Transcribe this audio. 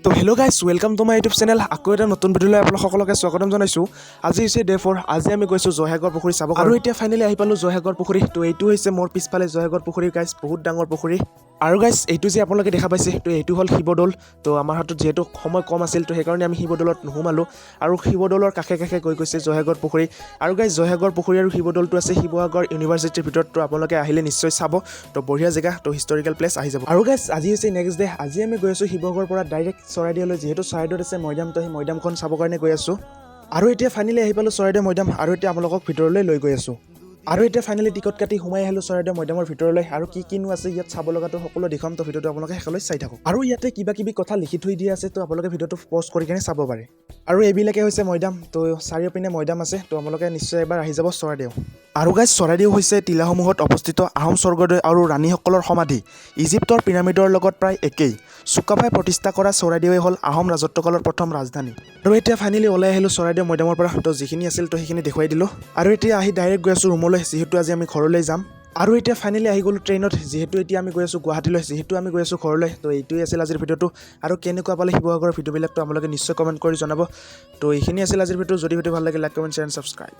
তো hello' guys welcome to my YouTube channel. আকৌ এটা নতুন ভিডিঅ'লৈ আপোনালোক সকলোকে স্বাগতম জনাইছোঁ। আজি হৈছে ডে 4। আজি আমি গৈছোঁ জয়সাগৰ পুখুৰী চাব, আৰু এতিয়া ফাইনেলি আহি পালোঁ জয়সাগৰ পুখুৰী। তো এইটো হৈছে মোৰ পিছফালে জয়সাগৰ পুখুৰী গাইজ, বহুত ডাঙৰ পুখুৰী। আৰু গাইজ এইটো যে আপোনালোকে দেখা পাইছে, তো এইটো হ'ল শিৱদৌল। তো আমাৰ হাতত যিহেতু সময় কম আছিল, তো সেইকাৰণে আমি শিৱদৌলত নোসোমালোঁ, আৰু শিৱদৌলৰ কাষে কাষে গৈ গৈছে জয়সাগৰ পুখুৰী। আৰু গাইজ জয়সাগৰ পুখুৰী আৰু শিৱদৌলটো আছে শিৱসাগৰ ইউনিভাৰ্চিটিৰ ভিতৰত। তো আপোনালোকে আহিলে নিশ্চয় চাব, তো বঢ়িয়া জেগা, তো হিষ্টৰিকেল প্লেচ আহি যাব। আৰু গাইজ আজি হৈছে নেক্সট ডে। আজি আমি গৈ আছোঁ শিৱসাগৰৰ পৰা ডাইৰেক্ট চৰাইদেউলৈ, যিহেতু চৰাইদেউত আছে মৈদাম, তো সেই মৈদামখন চাবৰ কাৰণে গৈ আছোঁ। আৰু এতিয়া ফাইনেলি আহি পালোঁ চৰাইদেউ মৈদাম, আৰু এতিয়া আপোনালোকক ভিতৰলৈ লৈ গৈ আছোঁ। আৰু এতিয়া ফাইনেলি টিকট কাটি সোমাই আহিলোঁ চৰাইদেউ মৈদামৰ ভিতৰলৈ, আৰু কিনো আছে ইয়াত চাব লগাটো সকলো দেখাম। তো ভিডিঅ'টো আপোনালোকে শেষলৈ চাই থাকক। আৰু ইয়াতে কিবা কিবি কথা লিখি থৈ দিয়া আছে, তো আপোনালোকে ভিডিঅ'টো পজ কৰি কিনে চাব পাৰে। আৰু এইবিলাকে হৈছে মৈদাম, তো চাৰিওপিনে মৈদাম আছে, তো আপোনালোকে নিশ্চয় এবাৰ আহি যাব চৰাইদেউ। আৰু গাইজ চৰাইদেউ হৈছে টিলাসমূহত অৱস্থিত আহোম স্বৰ্গদেউ আৰু ৰাণীসকলৰ সমাধি। ইজিপ্তৰ পিৰামিডৰ লগত প্ৰায় একেই। চুকাফাই প্ৰতিষ্ঠা কৰা চৰাইদেউৱে হ'ল আহোম ৰাজত্বকালৰ প্ৰথম ৰাজধানী। আৰু এতিয়া ফাইনেলি ওলাই আহিলোঁ চৰাইদেউ মৈদামৰ পৰা, তো যিখিনি আছিল তো সেইখিনি দেখুৱাই দিলোঁ। আৰু এতিয়া আহি ডাইৰেক্ট গৈ আছোঁ ৰুমলৈ, যিহেতু আজি আমি ঘৰলৈ যাম। আৰু এতিয়া ফাইনেলি আহি গ'লোঁ ট্ৰেইনত, যিহেতু এতিয়া আমি গৈ আছোঁ গুৱাহাটীলৈ, যিহেতু আমি গৈ আছোঁ ঘৰলৈ। তো এইটোৱে আছিল আজিৰ ভিডিঅ'টো, আৰু কেনেকুৱা পালে শিৱসাগৰৰ ভিডিঅ'বিলাকতো আপোনালোকে নিশ্চয় কমেণ্ট কৰি জনাব। তো এইখিনি আছিল আজিৰ ভিডিঅ'। যদি ভিডিঅ' ভাল লাগে like comment share and subscribe.